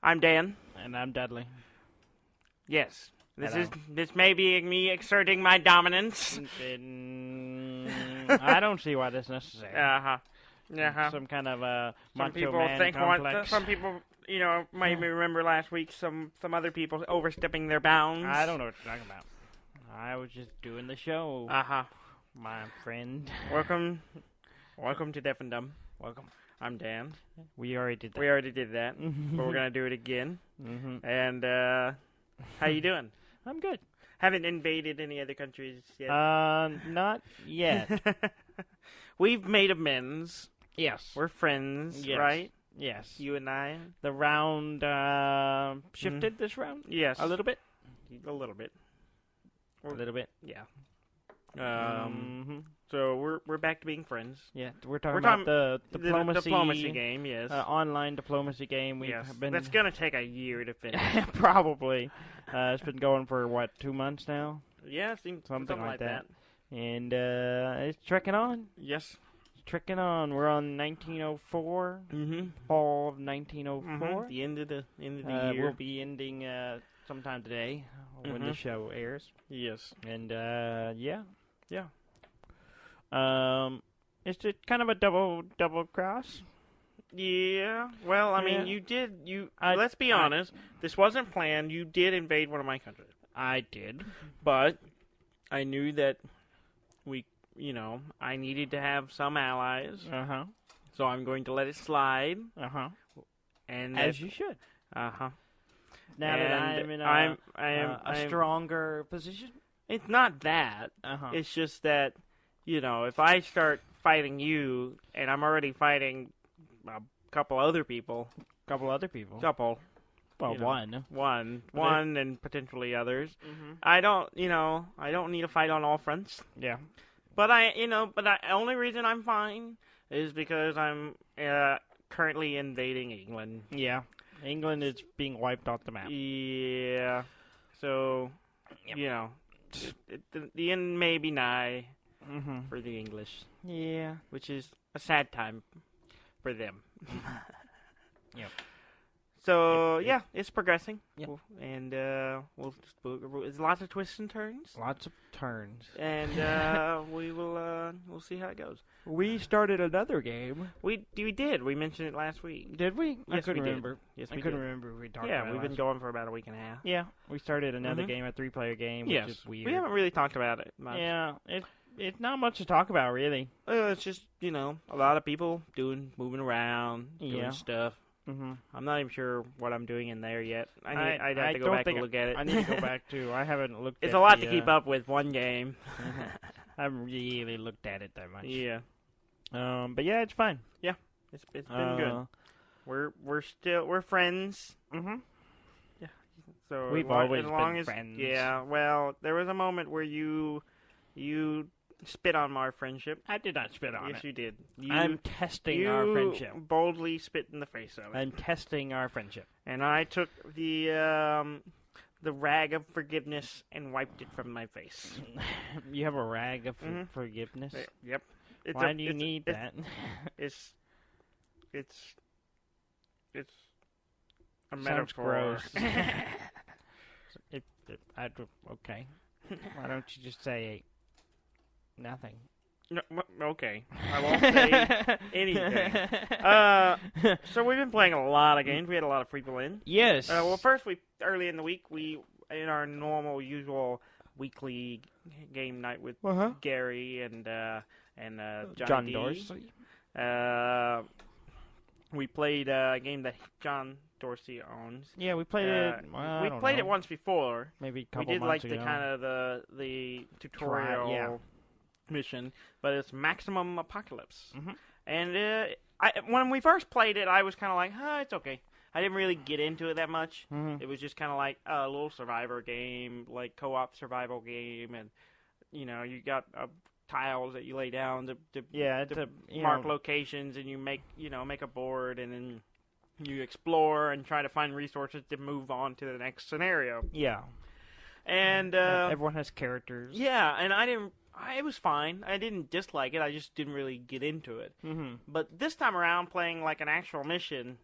I'm Dan. And I'm Dudley. Yes. Hello. This may be me exerting my dominance. I don't see why that's necessary. Some kind of macho man complex. Some people, might remember last week some other people overstepping their bounds. I don't know what you're talking about. I was just doing the show. My friend. Welcome to Deaf and Dumb. Welcome. I'm Dan. We already did that. But we're gonna do it again. Mm-hmm. And how you doing? I'm good. Haven't invaded any other countries yet. Not yet. We've made amends. Yes. We're friends, Yes. right? Yes. You and I. The round shifted this round? Yes. A little bit? A little bit. A little bit. Yeah. So we're back to being friends. Yeah, we're talking about the diplomacy game. Yes. Online diplomacy game. That's gonna take a year to finish. Probably. It's been going for 2 months now? Yeah, something like that. And it's trekking on. Yes. It's trekking on. We're on 1904. Fall of 1904. The end of the year. We'll be ending sometime today when the show airs. Yes. And yeah. It's just kind of a double cross. Yeah. Well, I mean, let's be honest. This wasn't planned. You did invade one of my countries. I did. But I knew that I needed to have some allies. So I'm going to let it slide. And as you should. Now that I'm in a stronger position. It's not that. It's just that, if I start fighting you, and I'm already fighting a couple other people. Couple. Well, one. One, and potentially others. I don't need to fight on all fronts. Yeah. But the only reason I'm fine is because I'm currently invading England. Yeah. England is being wiped off the map. Yeah. So, the end may be nigh for the English. Yeah. Which is a sad time for them. Yep. So, it's progressing. Yep. And there's lots of twists and turns. Lots of turns. And we'll see how it goes. We started another game. We did. We mentioned it last week. Did we? Yes, I couldn't we did. remember. Yes, I we couldn't did. remember if we talked about it. Yeah, we've been going for about a week and a half. Yeah, we started another game, a 3-player game, which is weird. We haven't really talked about it much. Yeah, it's not much to talk about, really. It's just, a lot of people moving around, doing stuff. I'm not even sure what I'm doing in there yet. I'd have to go back and look at it. I need to go back, too. I haven't looked at it. It's a lot to keep up with one game. I haven't really looked at it that much. Yeah. But yeah, it's fine. Yeah, it's been good. We're friends. Yeah. So we've always been friends. Yeah. Well, there was a moment where you spit on our friendship. I did not spit on it. Yes, you did. I'm testing our friendship. You boldly spit in the face of it. I'm testing our friendship. And I took the rag of forgiveness and wiped it from my face. You have a rag of forgiveness? Yep. Why do you need that? It's a metaphor. Gross. Okay. Why don't you just say nothing? No, okay. I won't say anything. So we've been playing a lot of games. We had a lot of people in. Yes. Well, first, early in the week, in our normal, usual weekly game night with Gary and John Dorsey. We played a game that John Dorsey owns. Yeah, we played it. We played it once before. Maybe a couple We months did ago. the kind of the tutorial mission, but it's Maximum Apocalypse. And when we first played it, I was kind of like, it's okay. I didn't really get into it that much. It was just kind of like a little survivor game, like co-op survival game, and you got tiles that you lay down to mark locations, and you make a board, and then you explore and try to find resources to move on to the next scenario. Yeah. And everyone has characters. Yeah, and it was fine. I didn't dislike it. I just didn't really get into it. But this time around, playing like an actual mission,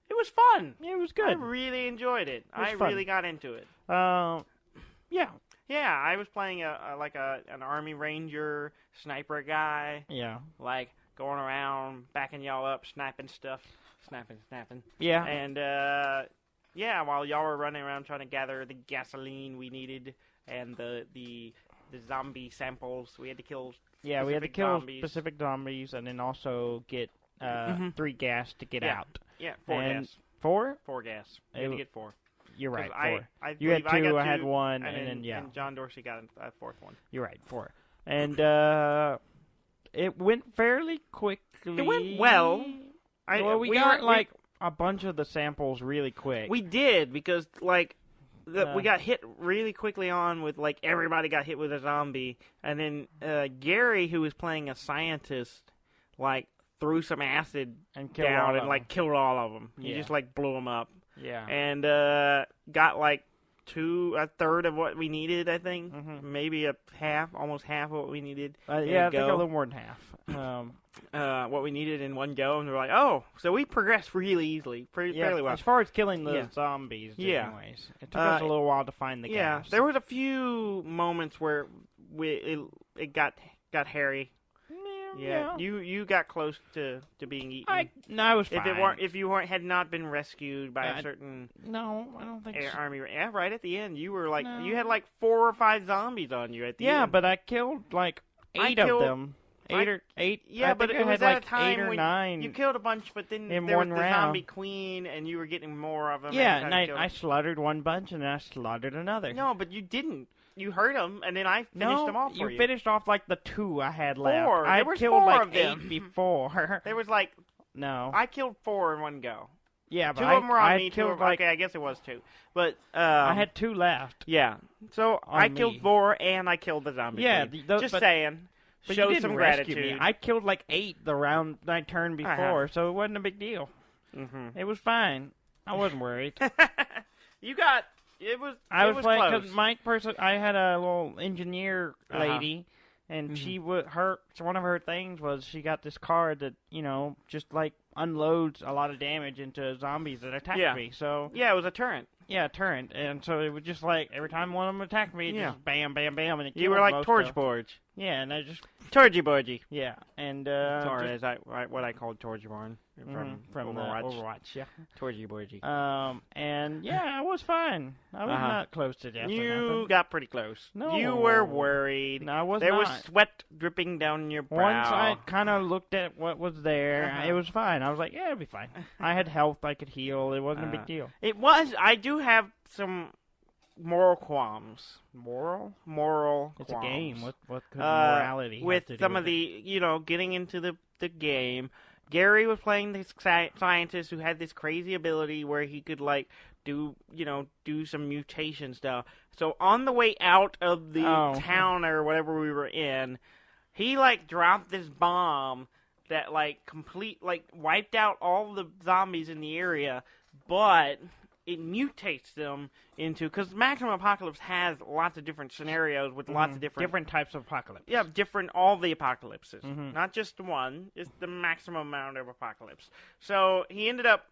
It was fun. It was good. I really enjoyed it. I really got into it. Yeah. Yeah, I was playing an Army Ranger sniper guy. Yeah. Like, going around, backing y'all up, sniping stuff. Snapping. Yeah. And, while y'all were running around trying to gather the gasoline we needed and the zombie samples. We had to kill specific zombies and then also get 3 gas to get out. Yeah, 4 gas. 4? 4 gas. We had to get 4. You're right, 4. You had 2, I had 1, and John Dorsey got a 4th one. You're right, 4. And it went fairly quickly. It went well. We got a bunch of the samples really quick. We did, because, we got hit really quickly on with, everybody got hit with a zombie. And then Gary, who was playing a scientist, threw some acid and down and, killed all of them. He just, blew them up. Yeah. And got, a third of what we needed, I think. Mm-hmm. Maybe almost half of what we needed. I think a little more than half. What we needed in one go, and we were like, oh, so we progressed really easily, fairly well. As far as killing the zombies, anyways. It took us a little while to find the gas. Yeah, there was a few moments where it got hairy. Yeah. You got close to being eaten. I was fine. If you had not been rescued by a certain no, I don't think so. Army. Yeah, right at the end, you were you had 4 or 5 zombies on you at the end. Yeah, but I killed 8 of them. 8. Yeah, but it was at a time 8 or 9. You killed a bunch, but then there was the zombie queen, and you were getting more of them. Yeah, and I slaughtered one bunch, and then I slaughtered another. No, but you didn't. You hurt them, and then I finished them off for you. You finished off the 2 I had left. 4. I killed 4 of 8 them. before. There was no. I killed 4 in one go. Yeah, but 2 of them were on me. Killed okay, I guess it was 2. But I had 2 left. Yeah, so I killed 4, and I killed the zombie. Yeah, just saying. But show you didn't some rescue gratitude. Me. I killed 8 the round I turned before, so it wasn't a big deal. Mm-hmm. It was fine. I wasn't worried. It was. I was playing because I had a little engineer lady, and she would one of her things was she got this card that just unloads a lot of damage into zombies that attack me. So it was a turret. Yeah, a turret, and so it would just every time one of them attacked me, just bam, bam, bam, and it you were like Torchboard. Yeah, and I just Torgy. Yeah, and is what I called Torchborn from Overwatch. Yeah, Torgy. And I was fine. I was not close to death. You got pretty close. No, you were worried. No, I was There not. was sweat dripping down your brow. Once I kind of looked at what was there, it was fine. I was like, it'll be fine. I had health. I could heal. It wasn't a big deal. It was. I do have some moral qualms. Moral qualms. It's a game. What could morality with have to do some with of the getting into the game? Gary was playing this scientist who had this crazy ability where he could do some mutation stuff. So on the way out of the town or whatever we were in, he dropped this bomb that wiped out all the zombies in the area, but it mutates them into, because Maximum Apocalypse has lots of different scenarios with lots of different types of apocalypse. Yeah, all the apocalypses, not just one. It's the maximum amount of apocalypse. So he ended up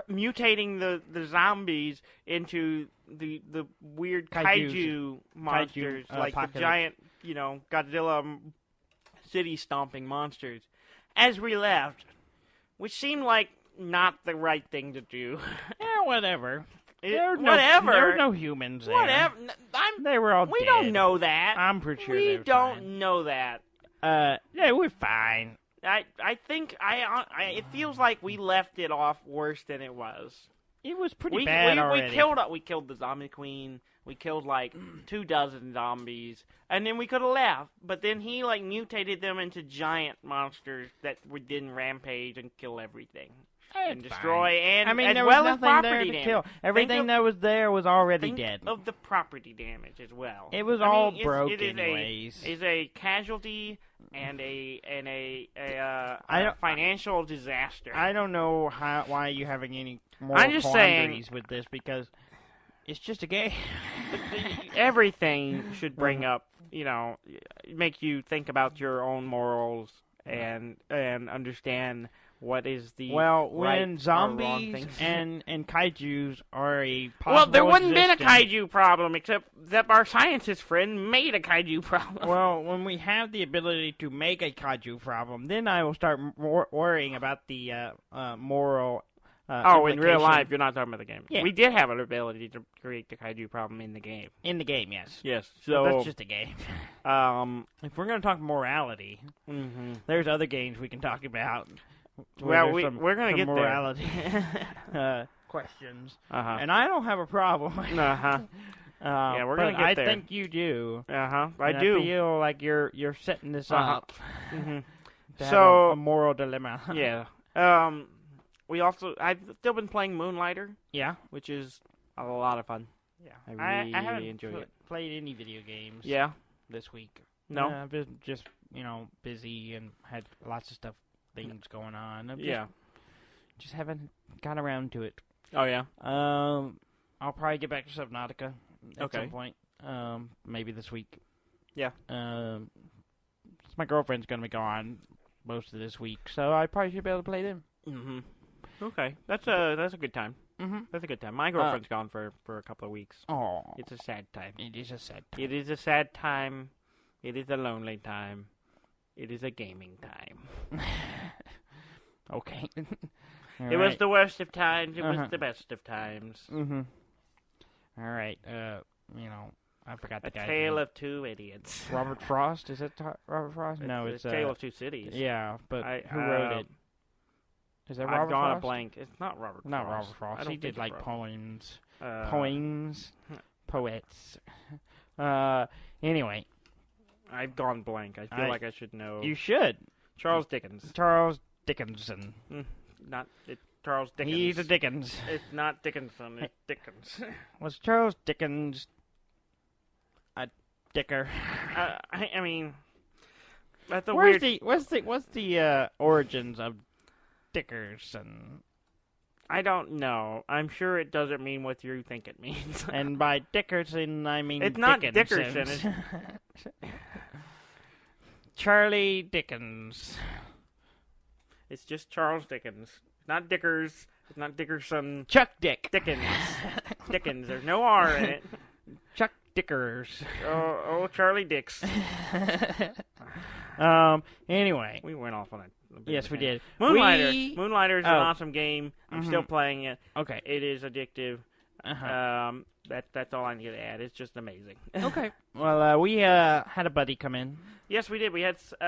mutating the zombies into the weird kaiju monsters, the giant Godzilla city stomping monsters. As we left, which seemed like not the right thing to do. Yeah, whatever. There were no humans there. Whatever. They were all We dead. don't know that. I'm pretty sure we don't know that. Yeah, we're fine. I think it feels like we left it off worse than it was. It was pretty bad already. We killed the zombie queen. We killed 24 zombies, and then we could have left. But then he mutated them into giant monsters that would then rampage and kill everything. And destroy, and there was nothing there to kill. Everything that was there was already dead. Of the property damage as well. It was all broken anyways. It's a casualty and a financial disaster. I don't know why you're having any moral quandaries with this, because it's just a game. Everything should bring up, make you think about your own morals and understand what is the when right or wrong zombies thing. and kaijus are a possible Well, there wouldn't been a existence- kaiju problem except that our scientist friend made a kaiju problem. Well, when we have the ability to make a kaiju problem, then I will start worrying about the moral. in real implication. life, you're not talking about the game. Yeah. We did have an ability to create the kaiju problem in the game. In the game, yes. Yes. But So that's just a game. If we're going to talk morality, mhm. there's other games we can talk about. Well, where there's we're gonna some get there. morality questions, Uh-huh. and I don't have a problem. Uh-huh. Yeah, we're gonna but get I there. think you do. Uh-huh. I And do. I feel like you're setting this Uh-huh. up Mhm. to have So- a moral dilemma. Yeah. I've still been playing Moonlighter, Yeah. which is a lot of fun. Yeah. I really haven't enjoy it. played any video games. Yeah. This week. No. I've been just busy and had lots of things going on. Just haven't got around to it. Oh yeah. I'll probably get back to Subnautica at Okay. some point. Maybe this week. Yeah. My girlfriend's gonna be gone most of this week, so I probably should be able to play them. Mhm. Okay. That's a good time. Mm-hmm. That's a good time. My girlfriend's gone for a couple of weeks. Oh, It's a sad time. it is a sad time. It is a sad time. It is a lonely time. It is a gaming time. Okay. It was the worst of times. It Uh-huh. was the best of times. Mm-hmm. All right. I forgot the A guy's tale name. of two idiots. Robert Frost. Is it Robert Frost? No, it's a tale of two cities. Yeah, but who I, wrote it? Is that I've Robert gone Frost? a blank. It's not Robert Frost. Not Robert Frost. I don't He did think like it's Robert. poems, poets. Anyway, I've gone blank. I feel like I should know. you should. Charles Dickens. Charles Dickinson. Charles Dickens. He's a Dickens. It's not Dickinson. It's Dickens. Was Charles Dickens a dicker? I mean, that's a What's weird. the origins of Dickerson? I don't know. I'm sure it doesn't mean what you think it means. And by Dickerson, I mean It's not Dickinson. Dickerson, Charlie Dickens. It's just Charles Dickens. It's not Dickers. It's not Dickerson. Chuck Dick. Dickens. Dickens. There's no R in it. Chuck Dickers. Oh, Charlie Dix. Anyway. We went off on it. Yes, we did. Moonlighter. Moonlighter is an awesome game. I'm Mhm. still playing it. Okay. It is addictive. Uh-huh. That's all I need to add. It's just amazing. Okay. Well, we had a buddy come in. Yes, we did. We had some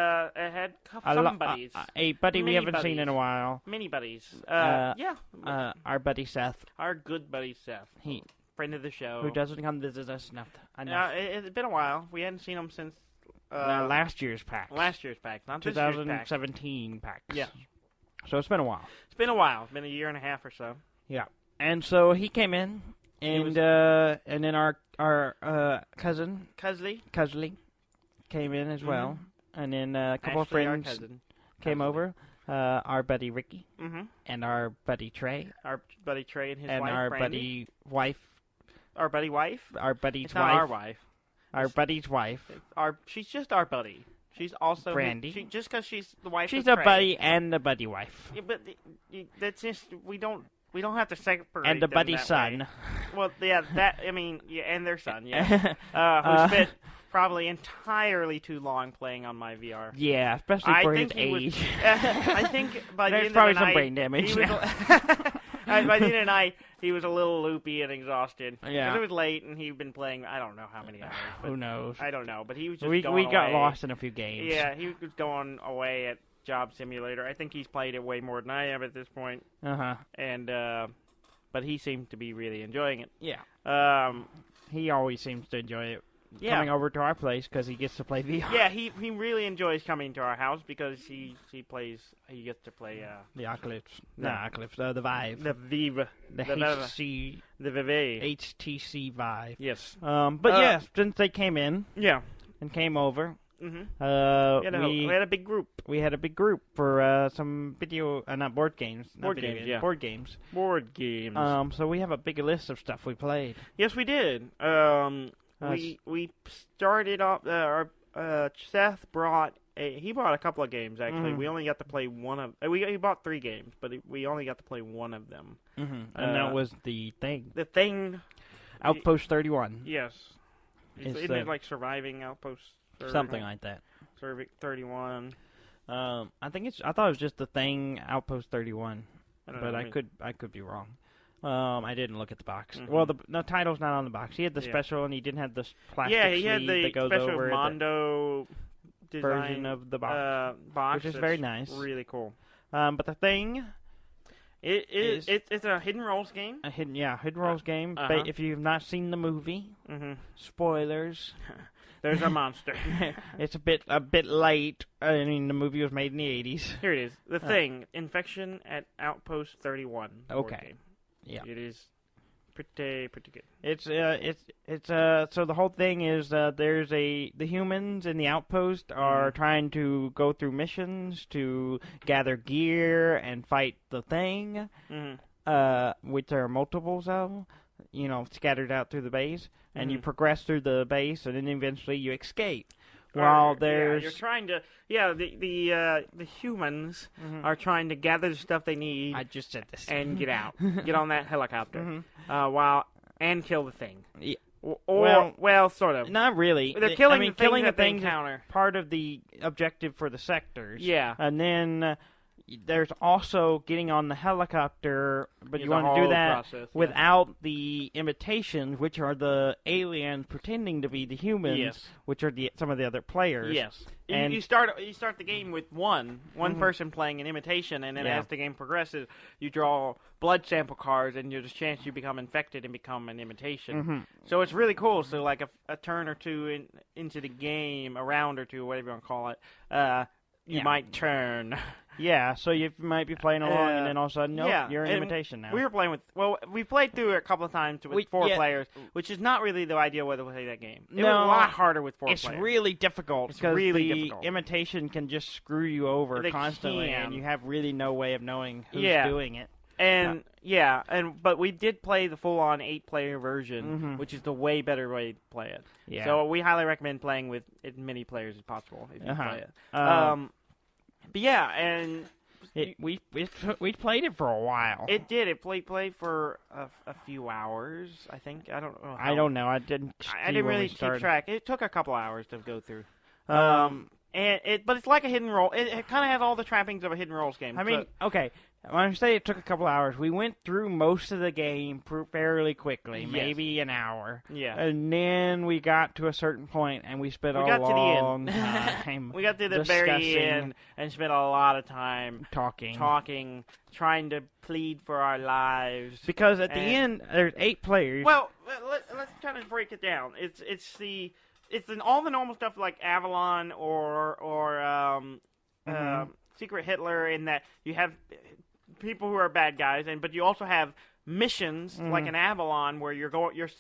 buddies. A buddy we Mini haven't seen buddies. in a while. Mini buddies. our buddy Seth. Our good buddy Seth. He friend of the show. who doesn't come visit us enough. It's been a while. We hadn't seen him since last year's pack. last year's pack, not this year's pack. 2017 packs. Yeah. So it's been a while. It's been a while. It's been a year and a half or so. Yeah. And so he came in, and then our cousin Cusley came in as well, and then a couple of Ashley, our friends cousin. came over. Our buddy Ricky Mm-hmm. and our buddy Trey Our buddy Trey and his and wife, our Brandy. buddy wife. Our buddy wife. Our buddy's It's wife. not our wife. Our buddy's wife. She's just our buddy. She's also Brandy. just because she's the wife. She's of a Trey. buddy and a buddy wife. Yeah, but that's just we don't have to separate. And the them buddy's that son. way. Well, yeah, and their son, yeah, who spent probably entirely too long playing on my VR. Yeah, especially for his age. I think by the There's end probably of the some night, brain damage. He was, by the end of the night, he was a little loopy and exhausted. Yeah. 'Cause it was late, and he'd been playing. I don't know how many hours. But Who knows? I don't know, but he was just We going got away. lost in a few games. Yeah, he was going away at Job Simulator. I think he's played it way more than I have at this point. Uh-huh. And but he seemed to be really enjoying it. Yeah. He always seems to enjoy it. Yeah. Coming over to our place because he gets to play VR. Yeah, he really enjoys coming to our house because he gets to play The Eclipse. No. Not Eclipse. The Vive. the Vive, The Vive. HTC Vive. Yes. But yeah, since they came in Yeah. and came over, Mm-hmm. We had a big group. we had a big group for some not board games. Not Board video games, yeah. Board games. Board games. So we have a big list of stuff we played. Yes, we did. We started off. Seth brought he bought a couple of games actually. Mm-hmm. We only got to play one of. He bought 3 games, but we only got to play one of them. Mm-hmm. And that was The Thing. The Thing. Outpost 31. Yes. Isn't it like Surviving Outpost? Something like that. 31. I thought it was just The Thing Outpost 31, but know, I could be wrong. I didn't look at the box. Mm-hmm. Well, the title's not on the box. He had the special, and he didn't have the plastic he had sleeve the that goes special over Mondo version of the box, box, which is very nice. Really cool. But The Thing, it's a hidden roles game. A hidden roles game. Uh-huh. If you've not seen the movie, spoilers. There's a monster. It's a bit late. I mean, the movie was made in the 80s. Here it is. The Thing. Infection at Outpost 31. Okay. Game. Yeah. It is pretty good. It's so the whole thing is the humans in the outpost are trying to go through missions to gather gear and fight the Thing, which there are multiples of, scattered out through the base, and you progress through the base, and then eventually you escape. While there's you're trying to the humans are trying to gather the stuff they need. I just said this and get out, get on that helicopter, and kill the Thing. Yeah. Well, sort of. Not really. They're killing the killing the thing thing counter. Part of the objective for the sectors. Yeah. And then there's also getting on the helicopter, but you want to do that without the imitations, which are the aliens pretending to be the humans, which are some of the other players. Yes. And you start the game with one person playing an imitation, and then as the game progresses, you draw blood sample cards, and there's a chance you become infected and become an imitation. So it's really cool. So like a turn or two into the game, a round or two, whatever you want to call it, you might turn. Yeah, so you might be playing along, and then all of a sudden, you're an imitation now. We were playing we played through it a couple of times with 4 players, which is not really the ideal way to play that game. It was a lot harder with 4 players. It's really difficult because the imitation can just screw you over constantly, and you have really no way of knowing who's doing it. And but we did play the full-on 8-player version, which is the way better way to play it. Yeah. So we highly recommend playing with as many players as possible if you play it. But yeah, and we played it for a while. It did. It played for a few hours, I think. I don't know. I don't know. I didn't really keep track. It took a couple hours to go through. But it's like a hidden role. It kind of has all the trappings of a hidden roles game. I mean, okay. When I say it took a couple hours, we went through most of the game fairly quickly, maybe an hour. Yeah. And then we got to a certain point, and we spent a long time. We got to the very end and spent a lot of time talking, trying to plead for our lives. Because at the end, there's 8 players. Well, let's kind of break it down. It's all the normal stuff like Avalon or Secret Hitler, in that you have people who are bad guys, but you also have missions like an Avalon where you're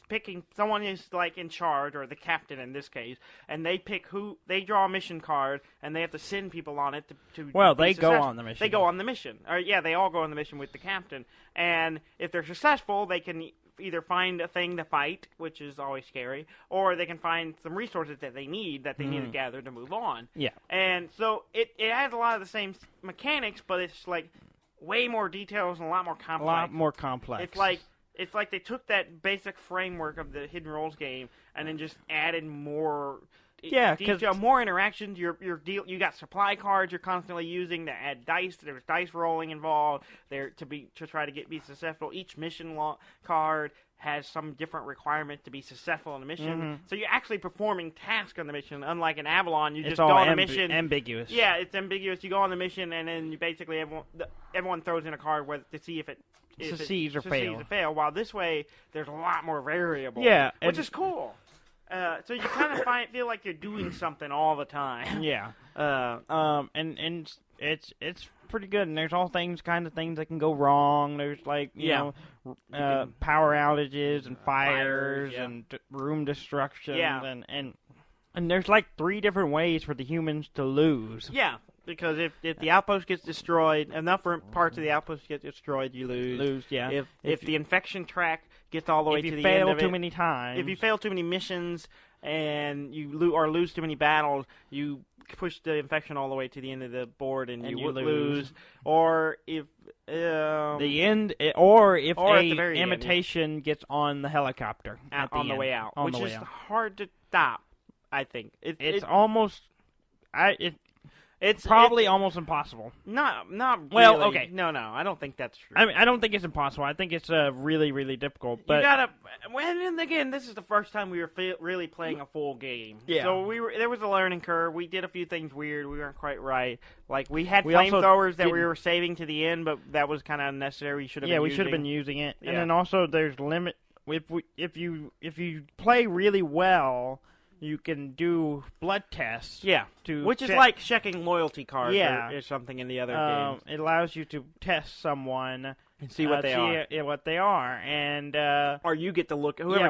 picking someone is like in charge, or the captain in this case, and they draw a mission card and they have to send people on it to they go on the mission. They go on the mission. They all go on the mission with the captain, and if they're successful, they can either find a thing to fight, which is always scary, or they can find some resources that they need to gather to move on. Yeah. And so it has a lot of the same mechanics, but it's like way more details and a lot more complex. A lot more complex. It's like they took that basic framework of the hidden roles game and then just added more detail, more interactions. You got supply cards you're constantly using to add dice. There's dice rolling involved there to try to be successful. Each mission card has some different requirement to be successful in the mission. So you're actually performing tasks on the mission, unlike an Avalon. You just go on the mission. Ambiguous. Yeah, it's ambiguous. You go on the mission, and then you basically everyone throws in a card to see if it succeeds or fail. While this way, there's a lot more variables. Yeah, which is cool. So you kind of feel like you're doing something all the time. Yeah. And it's pretty good. And there's all things that can go wrong. There's power outages and fires and room destruction. Yeah. And there's like 3 different ways for the humans to lose. Yeah. because if the outpost gets destroyed, enough parts of the outpost get destroyed, you lose. Yeah. If the infection track gets all the way to the end of it, if you fail too many times, if you fail too many missions and you lose too many battles, you push the infection all the way to the end of the board and you lose. Or if imitation gets on the helicopter on the way out, which is hard to stop. I think it's almost. It's probably almost impossible. Not really. Well, okay. No, I don't think that's true. I mean, I don't think it's impossible. I think it's really, really difficult. But you gotta. And again, this is the first time we were really playing a full game. Yeah. So there was a learning curve. We did a few things weird. We weren't quite right. Like we had flamethrowers that we were saving to the end, but that was kind of unnecessary. We should have. Yeah, we should have been using it. Yeah. And then also, there's limit. If you play really well, you can do blood tests. Yeah, which is like checking loyalty cards or something in the other games. It allows you to test someone and see what they are. What they are, and or you get to look. Whoever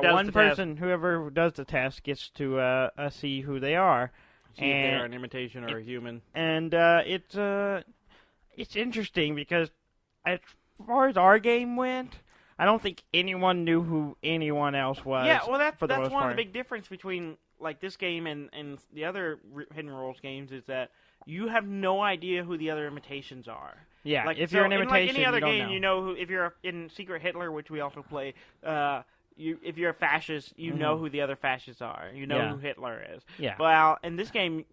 does the test gets to see who they are. See if they're an imitation or a human. And it's interesting because as far as our game went, I don't think anyone knew who anyone else was. Yeah, well, that's one of the big difference between like this game and the other Hidden Roles games is that you have no idea who the other imitations are. Yeah, like, if you're an imitation, like any other game, know. you know who. If you're in Secret Hitler, which we also play, if you're a fascist, you know who the other fascists are. You know who Hitler is. Yeah. Well, in this game,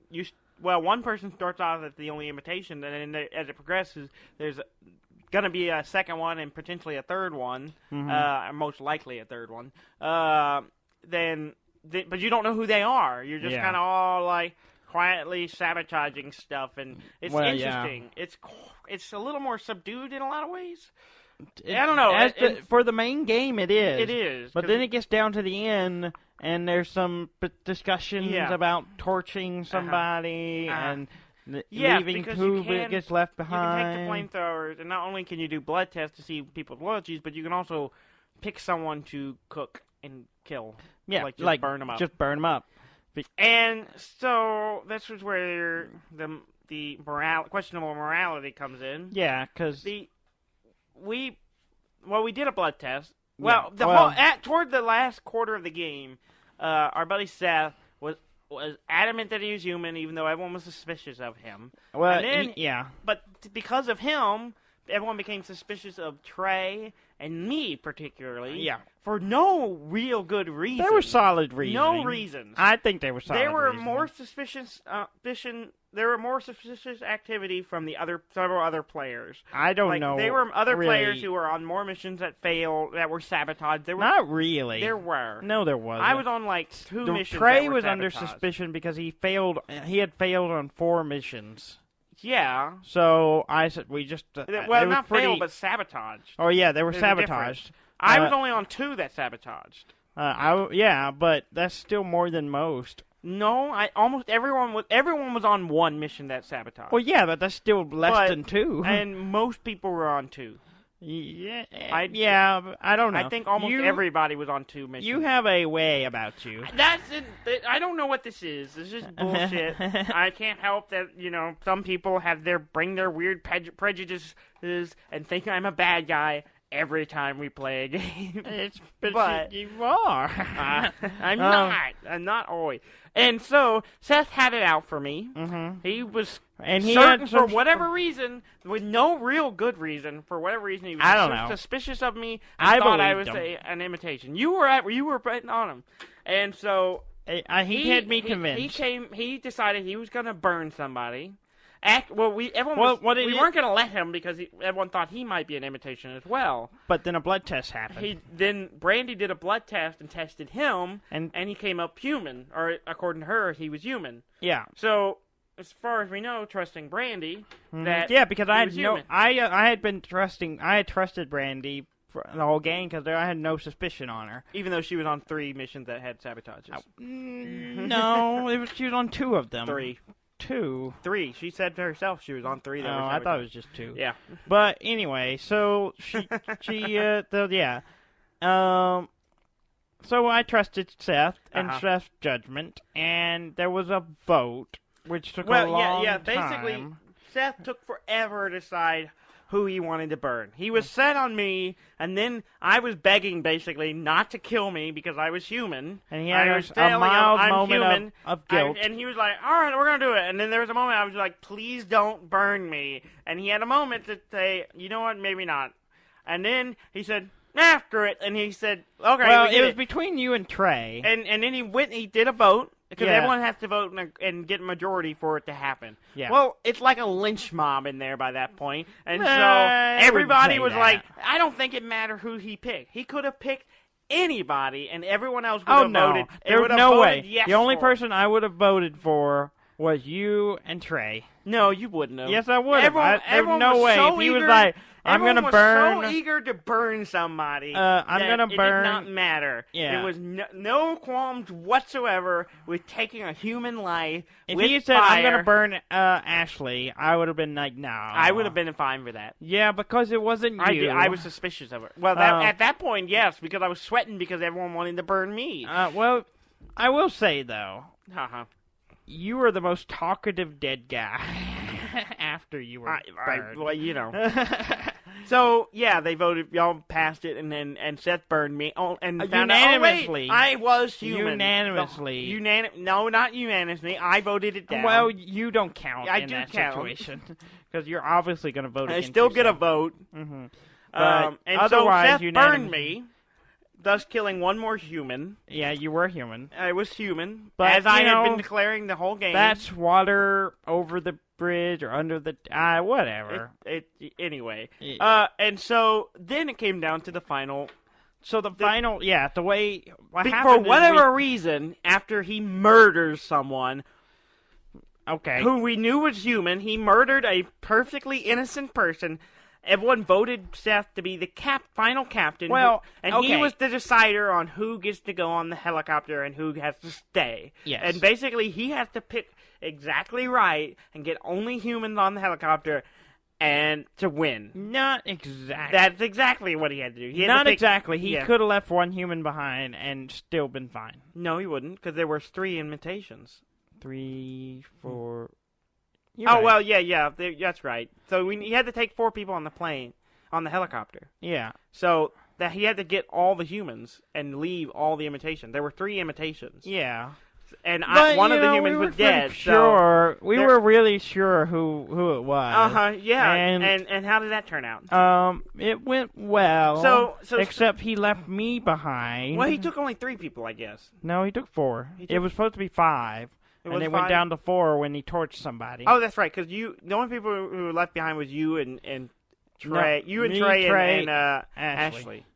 one person starts off as the only imitation, and then as it progresses, there's going to be a second one and potentially a third one, most likely a third one. But you don't know who they are. You're just kind of all like quietly sabotaging stuff, and it's interesting. Yeah. It's a little more subdued in a lot of ways. I don't know. For the main game, it is. It is. But then it gets down to the end, and there's some discussions about torching somebody and leaving who gets left behind. You can take the flamethrowers, and not only can you do blood tests to see people's loyalties, but you can also pick someone to cook and kill. Yeah, like burn them up. Just burn them up. And so this is where the questionable morality comes in. Yeah, because we did a blood test. Toward the last quarter of the game, our buddy Seth was adamant that he was human, even though everyone was suspicious of him. Well, but because of him, everyone became suspicious of Trey and me particularly. Yeah. For no real good reason. There were solid reasons. No reasons. I think they were solid. There were more suspicious. There were more suspicious activity from several other players. I don't know. There were other players who were on more missions that failed, that were sabotaged. Not really. There were. No, there wasn't. I was on like 2 missions. Trey was under suspicion because he failed. He had failed on 4 missions. Yeah. So I said we just not failed, but sabotaged. Oh yeah, they were sabotaged. I was only on 2 that sabotaged. But that's still more than most. No, almost everyone was on 1 mission that sabotaged. Well, yeah, but that's still less than 2. And most people were on 2. Yeah, I don't know. I think almost everybody was on 2 missions. You have a way about you. That's it. I don't know what this is. This is bullshit. I can't help that, some people bring their weird prejudices and think I'm a bad guy every time we play a game. But you are. I'm not. I'm not always. And so Seth had it out for me. Mm-hmm. He was he certain for whatever reason, with no real good reason, for whatever reason, he was suspicious of me. I thought I was an imitation. You were betting on him, and so he had me convinced. He decided he was going to burn somebody. We weren't going to let him because everyone thought he might be an imitation as well. But then a blood test happened. Then Brandy did a blood test and tested him, and he came up human, or according to her, he was human. Yeah. So as far as we know, trusting Brandy, that because I had trusted Brandy for the whole game because I had no suspicion on her, even though she was on 3 missions that had sabotages. No, she was on 2 of them. 3. 2. 3. She said to herself she was on 3. No, I thought it was just 2. Yeah. But anyway, so she so I trusted Seth and Seth's judgment, and there was a vote, which took a long time. Basically, Seth took forever to decide who he wanted to burn. He was set on me, and then I was begging, basically, not to kill me because I was human. And he had a mild moment of guilt. And he was like, all right, we're going to do it. And then there was a moment I was like, please don't burn me. And he had a moment to say, you know what, maybe not. And then he said, nah, screw it. And he said, okay, well, it was between you and Trey. And then he did a vote. Because everyone has to vote and get a majority for it to happen. Yeah. Well, it's like a lynch mob in there by that point. And so everybody was like, I don't think it mattered who he picked. He could have picked anybody, and everyone else would have voted. There was no way. Yes, the only person I would have voted for was you and Trey. No, you wouldn't have. Yes, I would have. There's no way. If he was like, I'm going to burn. So eager to burn somebody. I'm going to burn. It did not matter. Yeah. There was no qualms whatsoever with taking a human life. If he said, I'm going to burn Ashley, I would have been like, no. I would have been fine for that. Yeah, because it wasn't you. I was suspicious of it. Well, at that point, yes, because I was sweating because everyone wanted to burn me. Well, I will say, though, you were the most talkative dead guy after you were burned. Well, you know. So, yeah, they voted, y'all passed it, and Seth burned me. Oh, and found unanimously. Out, I was human. Unanimously. No, not unanimously. I voted it down. Well, you don't count in that situation. Because you're obviously going to vote against yourself. I still get a vote. Mm-hmm. And otherwise, so Seth burned me, thus killing one more human. Yeah, you were human. I was human, but as I had been declaring the whole game. That's water over the bridge or under the whatever. Anyway. And so then it came down to the final. So the final, the way what for whatever reason, after he murders someone, who we knew was human, he murdered a perfectly innocent person. Everyone voted Seth to be the final captain. He was the decider on who gets to go on the helicopter and who has to stay. Yes. And basically, he has to pick exactly right and get only humans on the helicopter and to win. Not exactly. That's exactly what he had to do. Not exactly. He could have left one human behind and still been fine. No, he wouldn't, because there were 3 invitations. 3, 4... Well, yeah, that's right. So he had to take 4 people on the plane, on the helicopter. Yeah. So that he had to get all the humans and leave all the invitations. There were 3 invitations. Yeah. And one of the humans was dead. Sure, we were really sure who it was. Yeah. And how did that turn out? It went well. So except he left me behind. Well, he took only 3 people, I guess. No, he took 4. It was supposed to be 5. And it went down to 4 when he torched somebody. Oh, that's right, because the only people who were left behind was you and Trey. Trey and Ashley.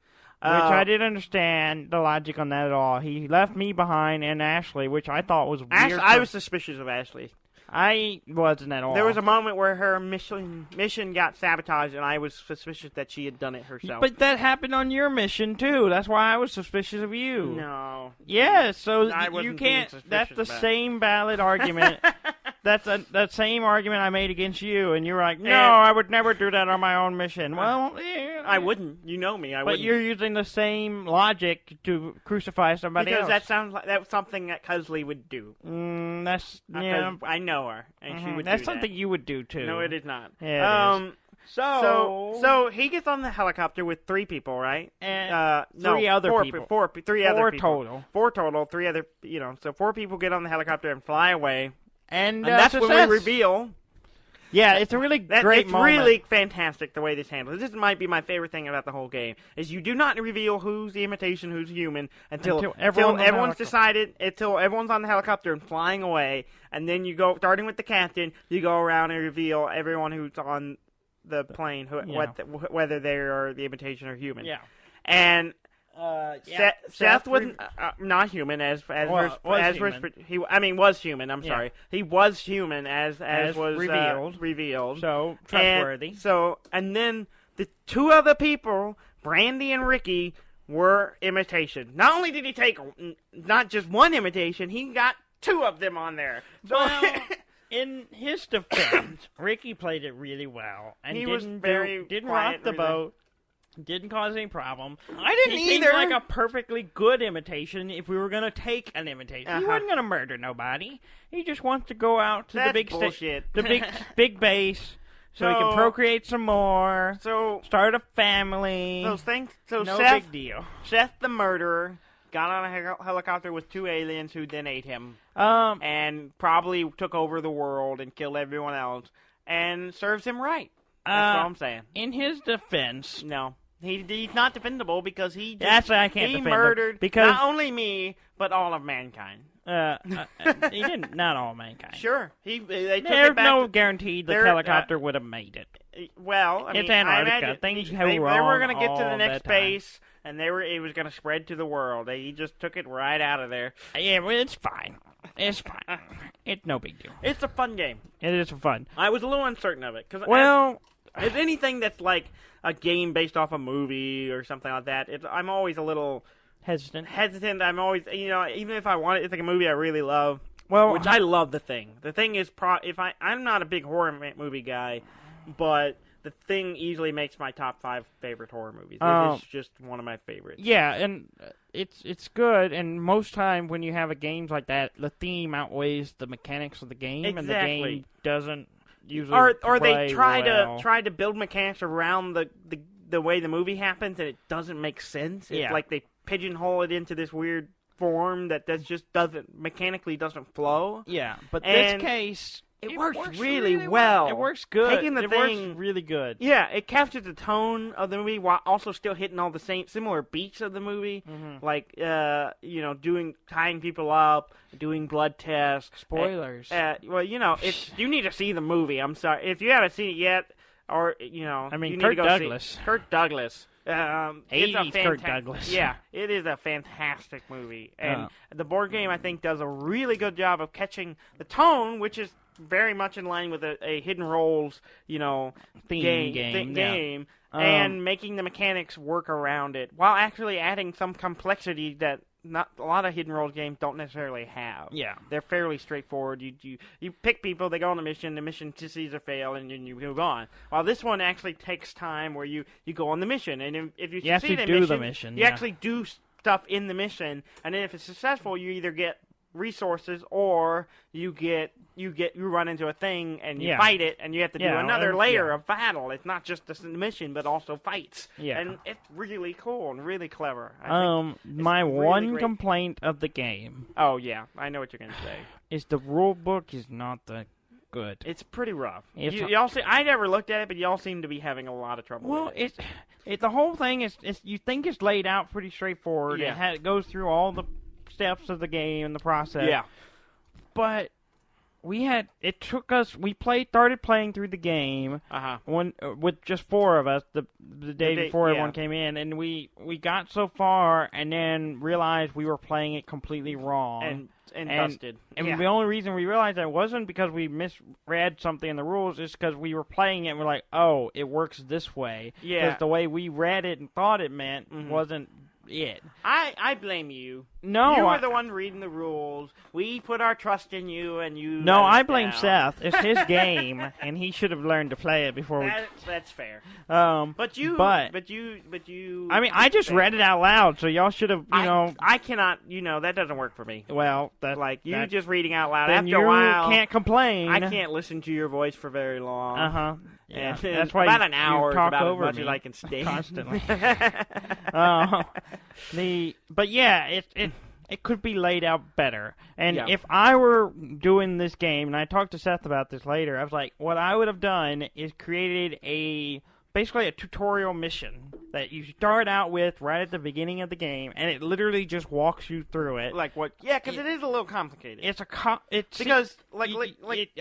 Which I didn't understand the logic on that at all. He left me behind and Ashley, which I thought was weird. I was suspicious of Ashley. I wasn't at all. There was a moment where her mission got sabotaged, and I was suspicious that she had done it herself. But that happened on your mission, too. That's why I was suspicious of you. No. Yeah, so you can't... That's the same valid argument. That's that same argument I made against you, and you were like, no, I would never do that on my own mission. Well, I wouldn't. You know me. I wouldn't. But you're using the same logic to crucify somebody else. Because that sounds like that's something that Cusley would do. I know her, and she would. That's something you would do too. No, it is not. Yeah, it is. So he gets on the helicopter with 3 people, right? And 3 other people. 4 other people. Total. 4 total. 3 other. So 4 people get on the helicopter and fly away. And that's when we reveal. Yeah, it's a really great moment. It's really fantastic the way this handles. This might be my favorite thing about the whole game, is you do not reveal who's the imitation, who's human, until everyone's decided, until everyone's on the helicopter and flying away, and then you go, starting with the captain, you go around and reveal everyone who's on the plane, whether they are the imitation or human. Yeah. And... Seth was not human was human. I'm sorry. He was human as was revealed. So trustworthy. And then the 2 other people, Brandy and Ricky, were imitation. Not only did he take not just one imitation, he got 2 of them on there. So in his defense, Ricky played it really well and didn't rock the boat. Didn't cause any problem. I didn't he either. Seemed like a perfectly good imitation if we were going to take an imitation. He wasn't going to murder nobody. He just wants to go out to the big bullshit. The big base so he can procreate some more. So start a family. Those things. So no Seth, big deal. Seth the murderer got on a helicopter with 2 aliens who then ate him. And probably took over the world and killed everyone else. And serves him right. That's what I'm saying. In his defense... No. He's not defendable because he just, actually, I can't defend murdered him because not only me, but all of mankind. He didn't. Not all mankind. Sure. They took There's it back no guarantee the helicopter would have made it. Well, I mean, it's Antarctica. I imagine Things they wrong were going to get to all the next the time. base, and it was going to spread to the world. He just took it right out of there. Yeah, well, it's fine. It's fine. It's no big deal. It's a fun game. It is fun. I was a little uncertain of it. If anything that's like a game based off a movie or something like that, I'm always a little hesitant. I'm always, even if I want it, it's like a movie I really love. Well, which I love The Thing. The Thing is, I'm not a big horror movie guy, but The Thing easily makes my top 5 favorite horror movies. It's just one of my favorites. Yeah, and it's good. And most time when you have games like that, the theme outweighs the mechanics of the game, Exactly. and the game doesn't usually. Or they try well. to build mechanics around the way the movie happens, and it doesn't make sense. It's like they pigeonhole it into this weird form that just mechanically doesn't flow. Yeah, but this case, it works really well. It works good. Taking the it thing, works really good. Yeah, it captures the tone of the movie while also still hitting all the similar beats of the movie, like tying people up, doing blood tests. Spoilers. Well, you need to see the movie. I'm sorry if you haven't seen it yet, or I mean, you need Kirk to go Douglas. See Kirk Douglas. 80s Kirk Douglas. Yeah, it is a fantastic movie, and the board game I think does a really good job of catching the tone, which is very much in line with a hidden roles, game, and making the mechanics work around it while actually adding some complexity that not a lot of hidden roles games don't necessarily have. Yeah, they're fairly straightforward. You pick people, they go on the mission succeeds or fail, and then you move on. While this one actually takes time, where you go on the mission, and if you succeed in the mission, you actually do stuff in the mission, and then if it's successful, you either get resources or you run into a thing and you fight it, and you have to do another layer of battle. It's not just the mission, but also fights. Yeah, and it's really cool and really clever. My one complaint of the game. Oh yeah, I know what you're gonna say. Is the rule book is not that good. It's pretty rough. Y'all see, I never looked at it, but y'all seem to be having a lot of trouble. Well, with it the whole thing is you think it's laid out pretty straightforward. Yeah. It goes through all the steps of the game and the process. Yeah. But we started playing through the game with just 4 of us the day before everyone came in, and we got so far and then realized we were playing it completely wrong and busted. And the only reason we realized that wasn't because we misread something in the rules, is because we were playing it and we're like, oh, it works this way. Yeah. Because the way we read it and thought it meant wasn't it. I blame you. No, you were the one reading the rules. We put our trust in you, and you. No, I blame Seth. It's his game, and he should have learned to play it before. That's fair. But you. I mean, I just read it out loud, so y'all should have. I cannot. That doesn't work for me. Well, just reading out loud. Then after a while, you can't complain. I can't listen to your voice for very long. Yeah, that's why about an hour is talk about over as much me as I can stand constantly. But yeah, it could be laid out better. And if I were doing this game, and I talked to Seth about this later, I was like, what I would have done is created basically a tutorial mission that you start out with right at the beginning of the game, and it literally just walks you through it. Like what? Yeah, because it is a little complicated. It's because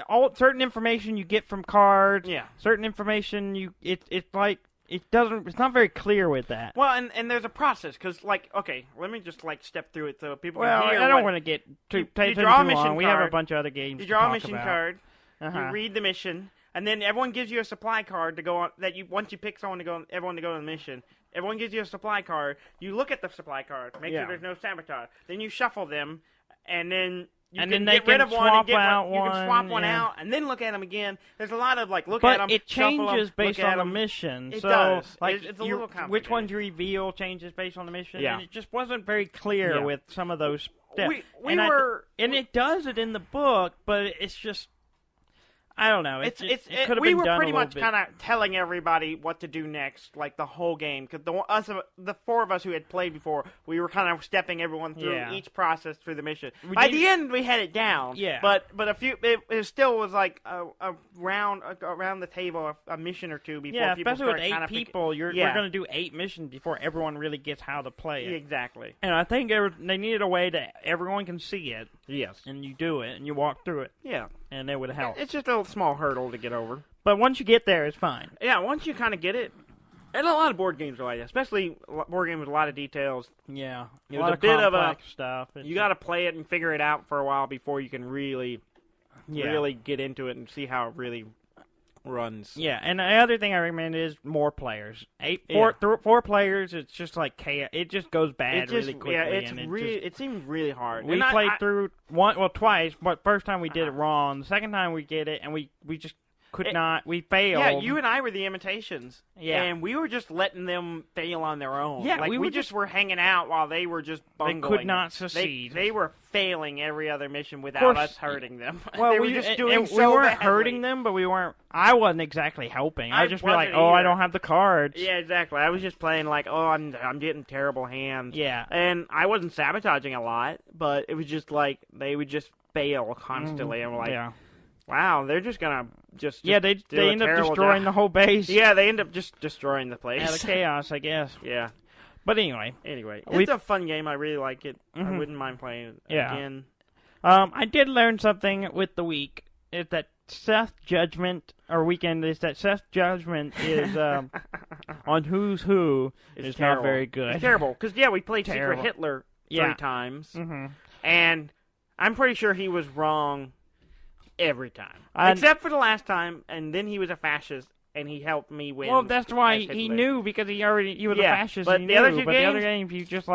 all certain information you get from cards. Yeah. Certain information it's not very clear with that. Well, and there's a process, because, okay, let me just, step through it so people can hear. Well, I don't want to get too draw a mission long. card. We have a bunch of other games You draw a to mission talk card, about. you read the mission, and then everyone gives you a supply card to go on, once you pick everyone to go on the mission, everyone gives you a supply card, you look at the supply card, make sure there's no sabotage, then you shuffle them, and then You and can then they get rid can of one swap and get out one. You can swap one yeah. out and then look at them again. There's a lot of look but at them. But it changes based on the them. mission. It so, does. Like it's a little complicated. Which ones you reveal changes based on the mission. Yeah. And it just wasn't very clear with some of those steps. And it does it in the book, but it's just. I don't know. It could have we been were done pretty a little much bit. kind of telling everybody what to do next, the whole game. Because the four of us who had played before, we were kind of stepping everyone through each process through the mission. By the end, we had it down. Yeah. But it still was around the table a mission or two before people especially with started 8 people, we're going to do 8 missions before everyone really gets how to play it. Exactly. And I think they needed a way that everyone can see it. Yes. And you do it, and you walk through it. Yeah. And it would help. It's just a small hurdle to get over. But once you get there, it's fine. Yeah, once you kind of get it. And a lot of board games are like that, especially board games with a lot of details. Yeah. A lot of complex stuff. You got to play it and figure it out for a while before you can really get into it and see how it really runs. Yeah, and the other thing I recommend is more players. Four players, it's just like chaos. It just goes bad really quickly. Yeah, it seemed really hard. We played through twice, but first time we did it wrong. The second time we did it, and we just could not. We failed. Yeah, you and I were the imitations. Yeah. And we were just letting them fail on their own. Yeah, we just were hanging out while they were just bungling. They could not succeed. They were failing every other mission without us hurting them. Well, they were just doing so we weren't badly. hurting them, but we weren't. I wasn't exactly helping. I just be like, either. I don't have the cards. Yeah, exactly. I was just playing I'm getting terrible hands. Yeah. And I wasn't sabotaging a lot, but it was just they would just fail constantly. I'm like, wow, they're just gonna they end up destroying the whole base. Yeah, they end up just destroying the place. Out of chaos, I guess. Yeah. But anyway, it's a fun game. I really like it. I wouldn't mind playing it again. I did learn something with the week. Is that Seth Judgment is on Who's Who is not very good. It's terrible because we played Secret Hitler 3 times, and I'm pretty sure he was wrong every time, except for the last time, and then he was a fascist. And he helped me win. Well, that's why he knew, because he was a fascist. But the other games, you just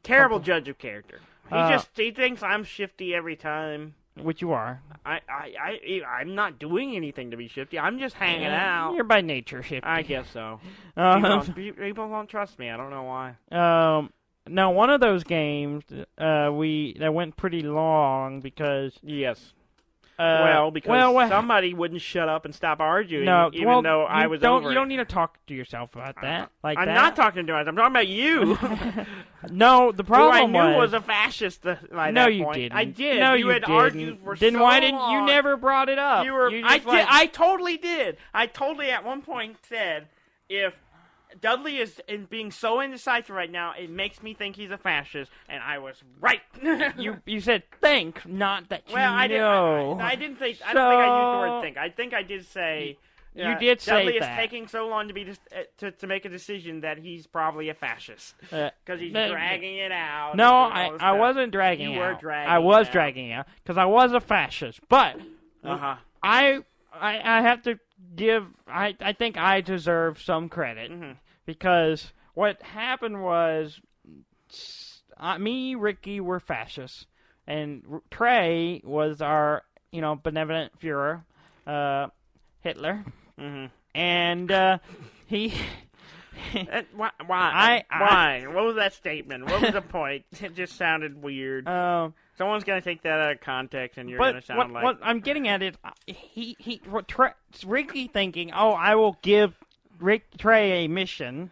terrible judge of character. He thinks I'm shifty every time. Which you are. I'm not doing anything to be shifty. I'm just hanging out. You're by nature shifty. I guess so. People don't trust me. I don't know why. Now, one of those games that went pretty long because somebody wouldn't shut up and stop arguing, even though I was over. You don't need to talk to yourself about that. I'm not talking to myself. I'm talking about you. No, the problem who I knew was a fascist by that point. No, you didn't. I did. No, you had didn't. argued for then so why didn't long. you never brought it up? I totally did. I totally at one point said, if Dudley is being so indecisive right now, it makes me think he's a fascist, and I was right. You said think, not that you know. I didn't think. I don't think I used the word think. I think I did say. You did say Dudley that. is taking so long to make a decision that he's probably a fascist because he's dragging it out. No, I wasn't dragging it out. You were dragging. I was dragging it out because I was a fascist, but I have to give. I think I deserve some credit because what happened was me, Ricky were fascists, and Trey was our benevolent Führer, Hitler. And he. Why? Why? What was that statement? What was the point? It just sounded weird. Someone's gonna take that out of context, and you're gonna sound like. What I'm getting at is, Ricky thinking, I will give Trey a mission.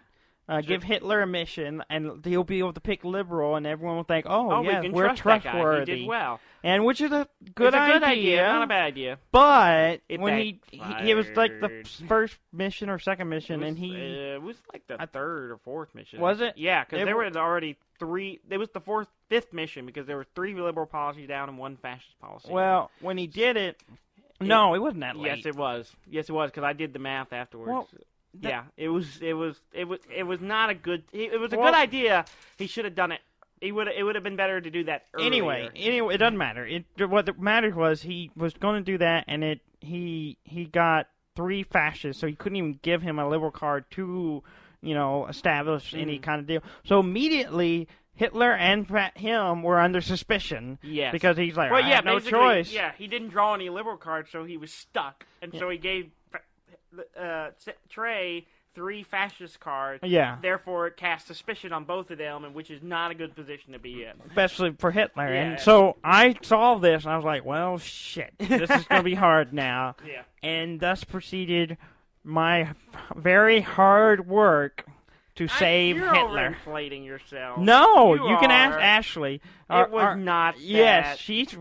Give Hitler a mission, and he'll be able to pick liberal, and everyone will think, we're trustworthy. He did well. And which is a good idea. Not a bad idea. But when he was like the first mission or second mission, it was like the third or fourth mission. Was it? Yeah, because there was already 3. It was the fifth mission because there were 3 liberal policies down and 1 fascist policy. Well, when he did it, no, it wasn't that late. Yes, it was. Because I did the math afterwards. Well, it was not a good. It was a good idea. He should have done it. It would have been better to do that earlier. Anyway, it doesn't matter. What mattered was he was going to do that, and he got 3 fascists, so he couldn't even give him a liberal card to establish any kind of deal. So immediately Hitler and him were under suspicion. Yes. Because he's like, well, I yeah, have no basically, choice. Yeah, he didn't draw any liberal cards, so he was stuck. And so he gave Trey 3 fascist cards. Yeah. Therefore, it cast suspicion on both of them, and which is not a good position to be in. Especially for Hitler. Yeah. And so I saw this, and I was like, well, shit. This is going to be hard now. Yeah. And thus proceeded my very hard work to save you're Hitler. Overinflating yourself. No, you can are. ask Ashley. It was not that. Yes, it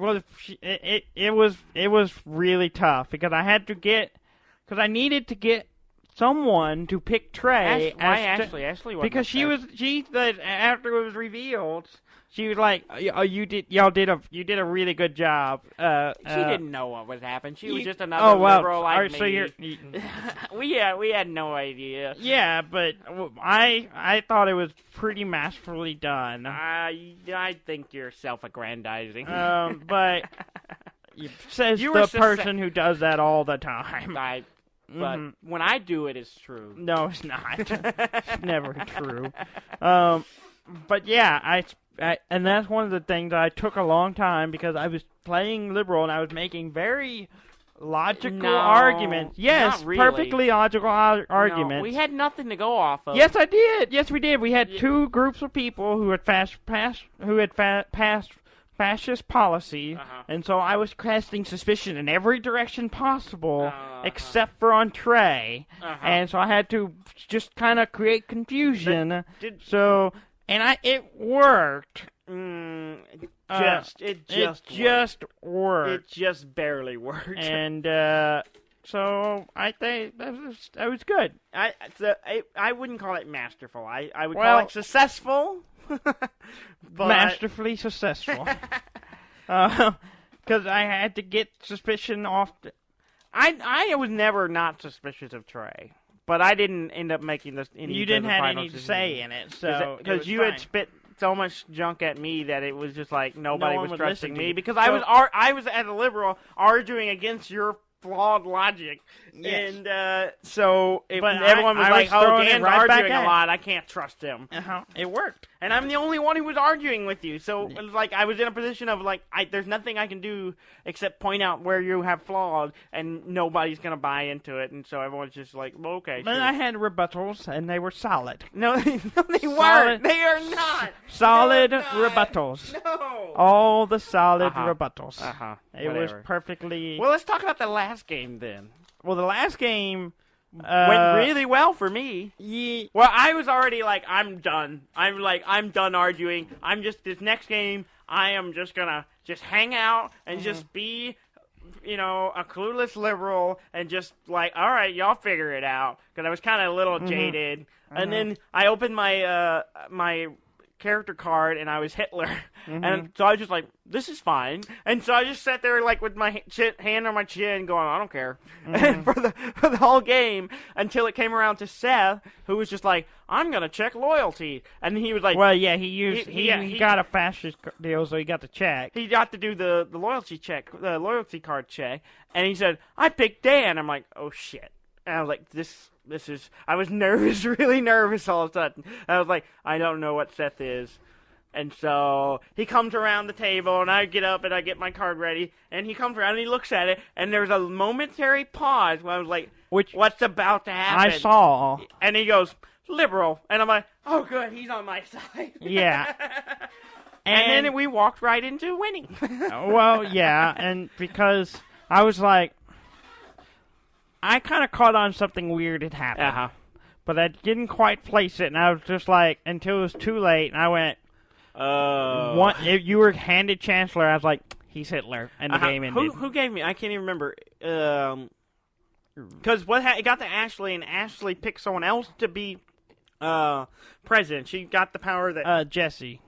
was really tough because I needed to get someone to pick Trey. Why Ashley? Ashley wasn't because she said after it was revealed, she was like, "Oh, you did a really good job." She didn't know what was happening. She was just another liberal like me. So we had no idea. Yeah, but I thought it was pretty masterfully done. I think you're self-aggrandizing. But says the person who does that all the time. But when I do it, it's true. No, it's not. It's never true. But yeah, and that's one of the things I took a long time because I was playing liberal and I was making very logical arguments. Yes, not really. Perfectly logical arguments. No, we had nothing to go off of. Yes, I did. Yes, we did. We had 2 groups of people who had passed fascist policy, and so I was casting suspicion in every direction possible, except for on Trey, and so I had to just kind of create confusion. It worked. It just worked. It just barely worked. And so I think that was good. I wouldn't call it masterful. I would call it successful. But masterfully successful. Because I had to get suspicion off. I was never not suspicious of Trey, but I didn't end up making this. You didn't have any say in it, so because you had spit so much junk at me that it was just like nobody was trusting me because so, I was as a liberal arguing against your flawed logic. Yes. And so if everyone was like, oh, Dan's arguing a lot, I can't trust him. It worked. And I'm the only one who was arguing with you. So it was like I was in a position of like, there's nothing I can do except point out where you have flaws, and nobody's going to buy into it. And so everyone's just like, well, okay. But sure. I had rebuttals, and they were solid. No, they weren't. They are not. Solid rebuttals. No. All the solid rebuttals. It was perfectly... Well, let's talk about the last game then. Well, the last game... went really well for me. Yeah. Well, I was already like, I'm done. I'm done arguing. This next game, I am just gonna hang out and just be, a clueless liberal and just like, all right, y'all figure it out. Because I was kind of a little jaded. And then I opened my my character card and I was Hitler. And so I was just like, this is fine. And so I just sat there like with my hand on my chin going, I don't care. And for the whole game until it came around to Seth, who was just like, I'm going to check loyalty. And he was like... Well, yeah, he got a fascist deal, so he got the check. He got to do the loyalty card check. And he said, I picked Dan. I'm like, oh shit. And I was like, this is... I was nervous, really nervous all of a sudden. And I was like, I don't know what Seth is. And so he comes around the table, and I get up, and I get my card ready, and he comes around, and he looks at it, and there's a momentary pause where I was like, what's about to happen? I saw. And he goes, liberal. And I'm like, oh, good, he's on my side. Yeah. And then we walked right into winning. Well, yeah, and because I was like, I kind of caught on something weird had happened. But I didn't quite place it, and I was just like, until it was too late, and I went, if you were handed Chancellor, I was like, he's Hitler, and the game ended. Who gave me? I can't even remember. Because it got to Ashley, and Ashley picked someone else to be president. She got the power that... Jesse.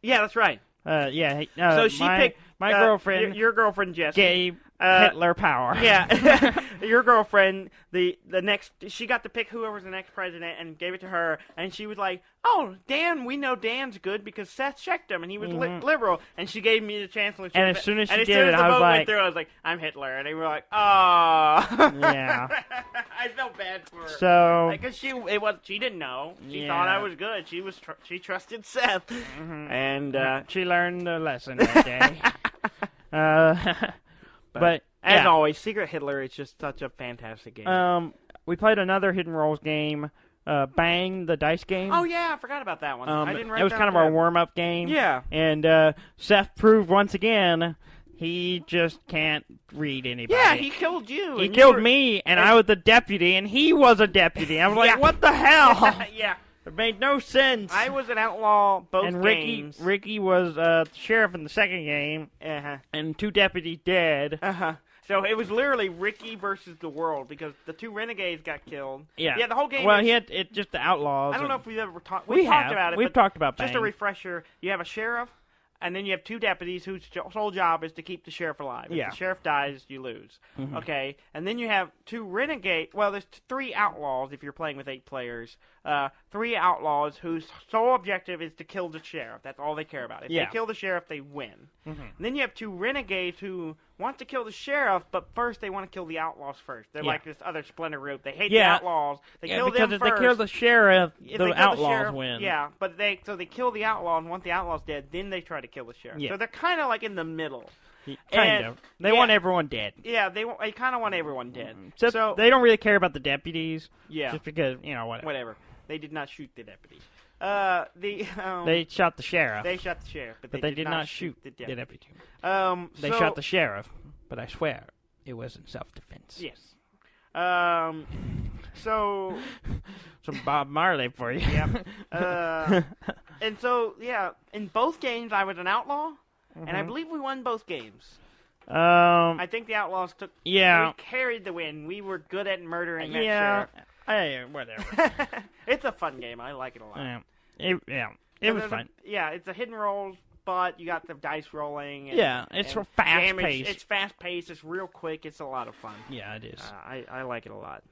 Yeah, that's right. Yeah. So she picked... My girlfriend, your girlfriend Jessie, gave Hitler power. Yeah, your girlfriend, the next, she got to pick whoever's the next president and gave it to her, and she was like, "Oh, Dan, we know Dan's good because Seth checked him and he was liberal," and she gave me the chancellor. And as soon as she did it, I was like, I was like, "I'm Hitler," and they were like, "Oh, yeah." I felt bad for her. So because she didn't know. She thought I was good. She trusted Seth, and she learned a lesson that day. But as always, Secret Hitler is just such a fantastic game. We played another Hidden Rolls game, Bang, the dice game. Oh yeah, I forgot about that one. I didn't write it was kind of our warm-up game. Yeah. And Seth proved once again he just can't read anybody. Yeah, he killed you. He killed me, and I was the deputy, and he was a deputy. I was like, what the hell? Yeah. It made no sense. I was an outlaw both games. And Ricky was the sheriff in the second game, and 2 deputies dead. So it was literally Ricky versus the world because the 2 renegades got killed. Yeah, the whole game. Well, it's just the outlaws. I don't know if we've ever talked. We've talked about it. We've talked about Bang. Just a refresher. You have a sheriff, and then you have 2 deputies whose sole job is to keep the sheriff alive. If the sheriff dies, you lose. Okay, and then you have 2 renegades. Well, there's 3 outlaws if you're playing with 8 players. 3 outlaws whose sole objective is to kill the sheriff. That's all they care about. If they kill the sheriff, they win. And then you have 2 renegades who want to kill the sheriff, but first they want to kill the outlaws first. They're like this other splinter group. They hate the outlaws. They kill them first. Because if they kill the sheriff, the outlaws win. Yeah, but they kill the outlaw, and once the outlaw's dead, then they try to kill the sheriff. Yeah. So they're kind of like in the middle. Kind of. They want everyone dead. Yeah, they kind of want everyone dead. So they don't really care about the deputies. Yeah. Just because, whatever. Whatever. They did not shoot the deputies. They shot the sheriff. They shot the sheriff, but they did not shoot the deputy. They shot the sheriff, but I swear it was in self-defense. Yes. So some Bob Marley for you. Yeah. And so in both games I was an outlaw, and I believe we won both games. I think the outlaws we carried the win. We were good at murdering that sheriff. Hey, whatever. It's a fun game. I like it a lot. It was fun. It's a hidden rolls, but you got the dice rolling. And, it's fast paced. It's fast paced. It's real quick. It's a lot of fun. Yeah, it is. I like it a lot.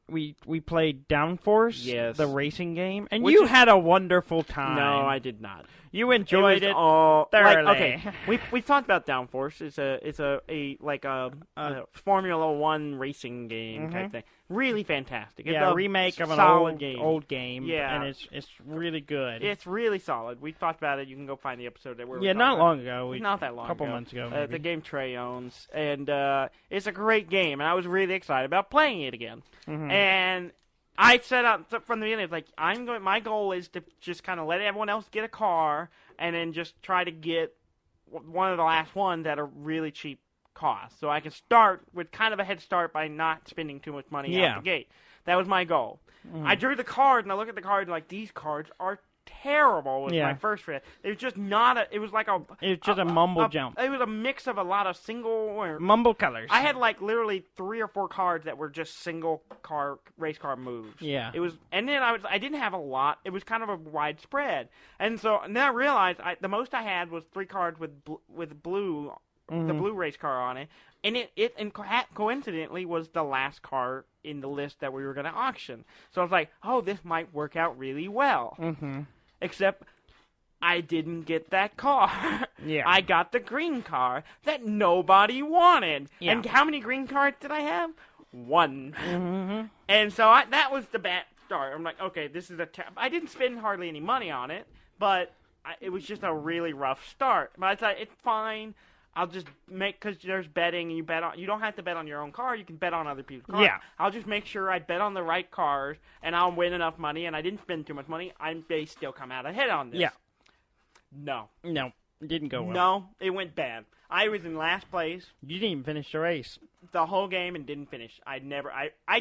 We played Downforce, the racing game, and you had a wonderful time. No, I did not. You enjoyed it thoroughly. We've talked about Downforce. It's a Formula One racing game type thing. Really fantastic. It's a remake of an old game. Yeah, and it's really good. It's really solid. We talked about it. You can go find the episode that we're not long ago. Not that long. A couple months ago. The game Trey owns, and it's a great game. And I was really excited about playing it again. And I set up from the beginning, like my goal is to just kind of let everyone else get a car, and then just try to get one of the last ones at a really cheap cost, so I can start with kind of a head start by not spending too much money out the gate. That was my goal. I drew the card, and I look at the card, and like, these cards are terrible. Was my first fit. It was just not it was like a. It was just a mumble jump. It was a mix of a lot of mumble colors. I had like literally 3 or 4 cards that were just single race car moves. Yeah. It was, and then I didn't have a lot. It was kind of a widespread, and then I realized the most I had was 3 cards with blue. The blue race car on it, and it coincidentally was the last car in the list that we were going to auction. So I was like, oh, this might work out really well. Except I didn't get that car. Yeah. I got the green car that nobody wanted. Yeah. And how many green cards did I have? 1. And so that was the bad start. I'm like, okay, this is I didn't spend hardly any money on it, but it was just a really rough start. But I thought, it's fine. I'll just because there's betting, and you don't have to bet on your own car. You can bet on other people's cars. Yeah. I'll just make sure I bet on the right cars, and I'll win enough money, and I didn't spend too much money. I may still come out ahead on this. Yeah. No, it didn't go well. No, it went bad. I was in last place. You didn't even finish the race. The whole game and didn't finish. I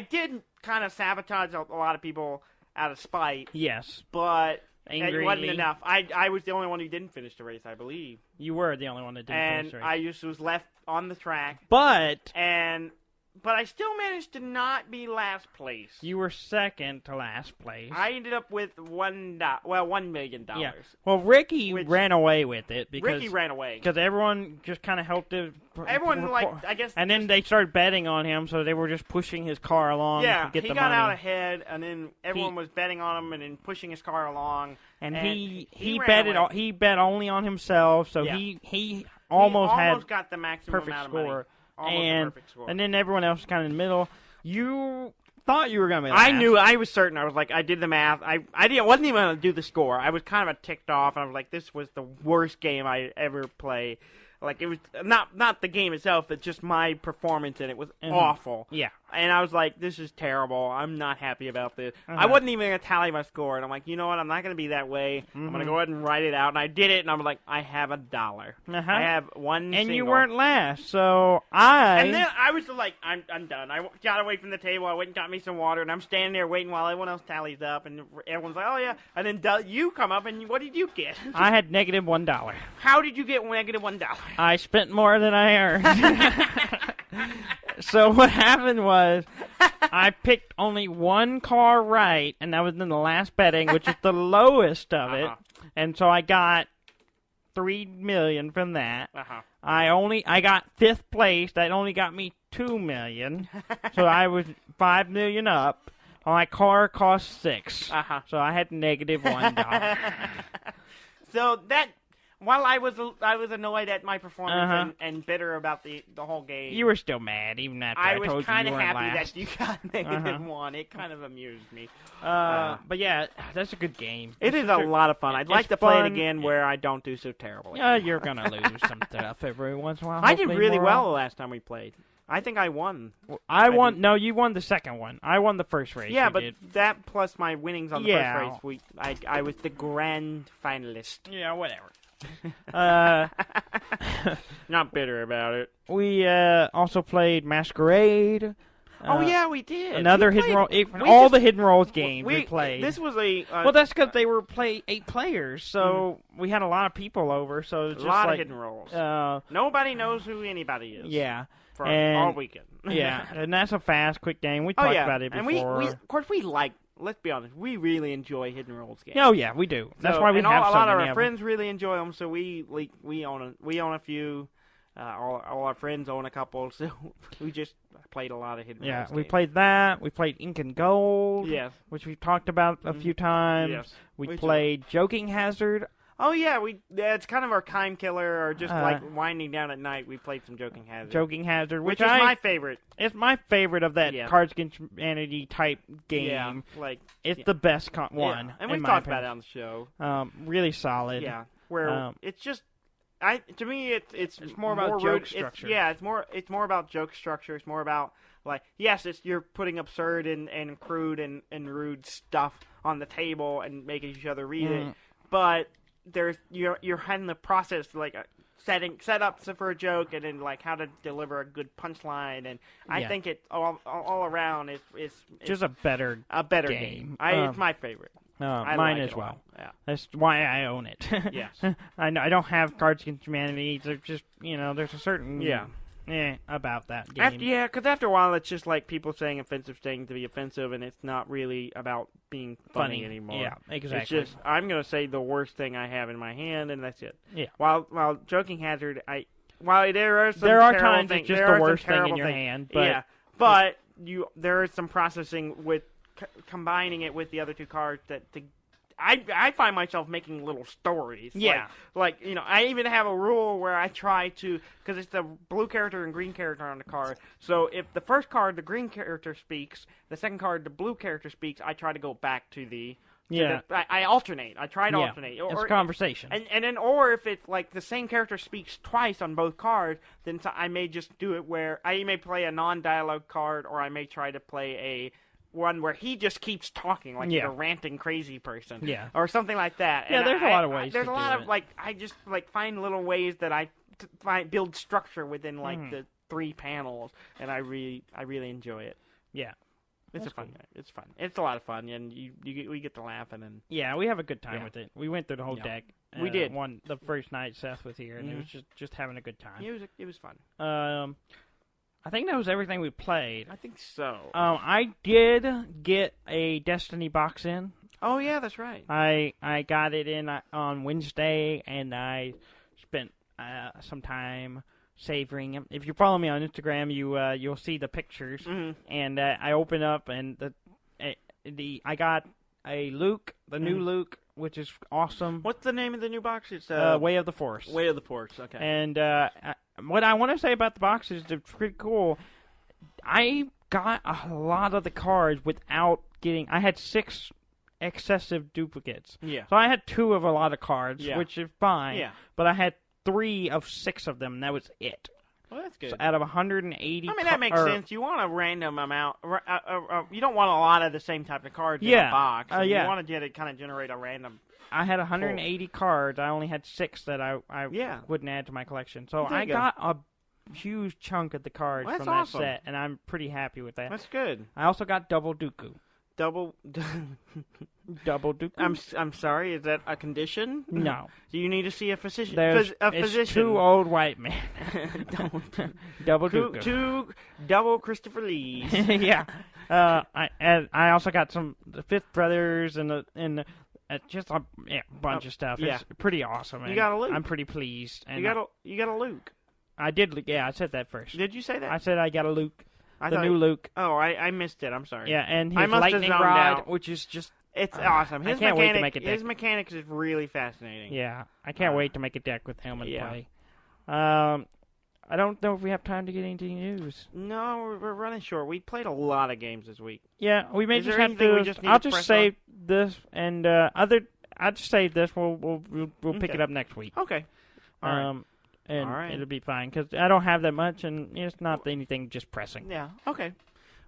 did kind of sabotage a lot of people out of spite. Yes. But angrily. It wasn't enough. I was the only one who didn't finish the race, I believe. You were the only one that didn't finish the race. And I just was left on the track. But and but I still managed to not be last place. You were second to last place. I ended up with $1 million. Yeah. Well, Ricky ran away with it because Ricky ran away because everyone just kind of helped him. Everyone I guess. And then they started betting on him, so they were just pushing his car along. Yeah, to get he the got money. out ahead, and then everyone was betting on him and then pushing his car along. And he ran away. He bet only on himself, so he almost got the maximum perfect amount of score. money. Almost perfect score. And then everyone else was kind of in the middle. You thought you were going to be last. I knew. I was certain. I was like, I did the math. I wasn't even going to do the score. I was kind of ticked off. And I was like, this was the worst game I ever played. Like, it was not the game itself, but just my performance in it was awful. Yeah. And I was like, this is terrible. I'm not happy about this. I wasn't even going to tally my score. And I'm like, you know what? I'm not going to be that way. I'm going to go ahead and write it out. And I did it. And I'm like, I have $1. I have one And single. you weren't last, so And then I was like, I'm done. I got away from the table. I went and got me some water. And I'm standing there waiting while everyone else tallies up. And everyone's like, oh, yeah. And then you come up. And what did you get? I had negative $1. How did you get negative $1? I spent more than I earned. So what happened was I picked only one car right, and that was in the last betting, which is the lowest of it. And so I got $3 million from that. I got fifth place. That only got me $2 million. So I was $5 million up. My car cost $6. So I had negative $1. So that. While I was annoyed at my performance and bitter about the whole game, you were still mad even after I told you you weren't last. I was kind of happy that you got negative one. It kind of amused me. But yeah, that's a good game. It is a lot of fun. I'd like to play it again where I don't do so terribly. Yeah, you're gonna lose some stuff every once in a while. I did really well the last time we played. I think I won. I won. No, you won the second one. I won the first race. Yeah, but that plus my winnings on the first race, I was the grand finalist. Yeah, whatever. Not bitter about it. We also played Masquerade. Oh yeah, we did. Another hidden roll. All the hidden rolls games we played. This was a well, that's because they were 8 players, so we had a lot of people over. So it's a lot of hidden rolls. Nobody knows who anybody is. Yeah, for all weekend. Yeah, and that's a fast, quick game. We talked about it before. And of course, we like. Let's be honest, we really enjoy hidden rolls games. Oh yeah, we do. That's why we have so many. A lot of our friends really enjoy them, so we own a few. All our friends own a couple, so we just played a lot of hidden rolls games. We played that. We played Ink and Gold. Yes. Which we talked about a few times. Yes. We played Joking Hazard. Oh yeah, it's kind of our time killer, or just like winding down at night. We played some Joking Hazard. Joking Hazard, which is my favorite. It's my favorite of that Cards Against Humanity type game. Yeah, it's the best one. And we talked about it on the show. Really solid. Yeah, where it's just. To me, it's more about joke structure. It's more about joke structure. It's more about you're putting absurd and crude and rude stuff on the table and making each other read it, but you're having the process set up for a joke and then how to deliver a good punchline, and I think it all around is just a better game. It's my favorite. Mine as well. Yeah. That's why I own it. Yes. I don't have Cards Against Humanity. They're just, there's a certain about that game. Because after a while it's just like people saying offensive things to be offensive, and it's not really about being funny anymore. Yeah, exactly. It's just, I'm going to say the worst thing I have in my hand, and that's it. Yeah. While Joking Hazard, there are times it's just the worst thing in your hand. But but there is some processing with combining it with the other two cards I find myself making little stories. Yeah. I even have a rule where I try to, because it's the blue character and green character on the card. So if the first card, the green character speaks, the second card, the blue character speaks, I try to go back to the... I alternate. I try to alternate. It's a conversation. And then, or if it's the same character speaks twice on both cards, then I may just do it where I may play a non-dialogue card, or I may try to play one where he just keeps talking he's a ranting crazy person, or something like that. Yeah, and there's a lot of ways. There's a lot of I just find little ways that I build structure within the 3 panels, and I really enjoy it. Yeah, it's fun. It's fun. It's a lot of fun, and we get to laughing and we have a good time with it. We went through the whole deck. We did the first night Seth was here, and it was just having a good time. It was fun. I think that was everything we played. I think so. I did get a Destiny box in. Oh, yeah, that's right. I got it in on Wednesday, and I spent some time savoring them. If you follow me on Instagram, you'll see the pictures. Mm-hmm. And I open up, and I got a Luke, the new Luke, which is awesome. What's the name of the new box? It's Way of the Force. Way of the Force. Okay. And what I want to say about the box is it's pretty cool. I got a lot of the cards without getting. I had 6 excessive duplicates. Yeah. So I had 2 of a lot of cards, which is fine. Yeah. But I had 3 of 6 of them, and that was it. Well, that's good. So out of 180... I mean, that makes sense. You want a random amount. You don't want a lot of the same type of cards in a box. You want to kind of generate a random... I had 180 cards. I only had 6 that I wouldn't add to my collection. So I got a huge chunk of the cards from that set, and I'm pretty happy with that. That's good. I also got Double Dooku. Double Dooku? I'm sorry, is that a condition? No. Do you need to see a physician? It's 2 old white men. Double Dooku. 2 double Christopher Lees. Yeah. I also got some the Fifth Brothers and just a bunch of stuff. Yeah. It's pretty awesome. You got a Luke. I'm pretty pleased. And you got a Luke. I did. Yeah, I said that first. Did you say that? I said I got a Luke. New Luke. Oh, I missed it. I'm sorry. Yeah, and his lightning rod, which is just... It's awesome. I can't wait to make a deck. His mechanics is really fascinating. Yeah, I can't wait to make a deck with him and play. I don't know if we have time to get into news. No, we're running short. We played a lot of games this week. Yeah, we may just have to... I'll just save this, and I'll just save this. We'll pick it up next week. Okay. All right. And it'll be fine, because I don't have that much, and it's not anything just pressing. Yeah, okay.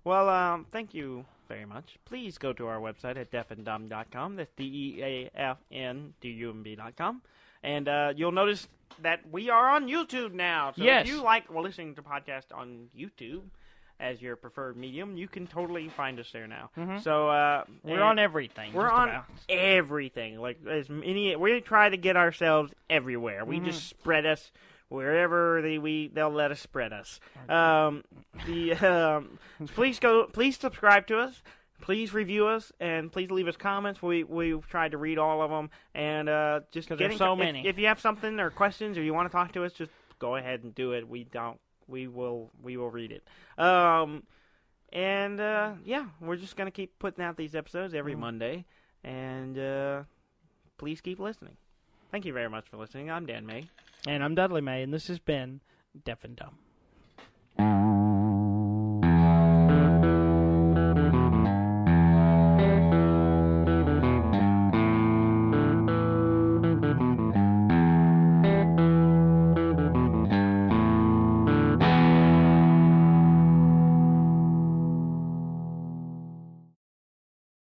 Well, thank you very much. Please go to our website at deafandumb.com. That's DEAFNDUMB.com. And you'll notice that we are on YouTube now. So if you like listening to podcasts on YouTube as your preferred medium, you can totally find us there now. Mm-hmm. So we're on everything. We're on everything. Like we try to get ourselves everywhere. We just spread us wherever they'll let us spread us. Please subscribe to us. Please review us, and please leave us comments. We've tried to read all of them, and just there's so many. If you have something or questions or you want to talk to us, just go ahead and do it. We will read it. We're just gonna keep putting out these episodes every Monday, and please keep listening. Thank you very much for listening. I'm Dan May. And I'm Dudley May, and this has been Deaf and Dumb.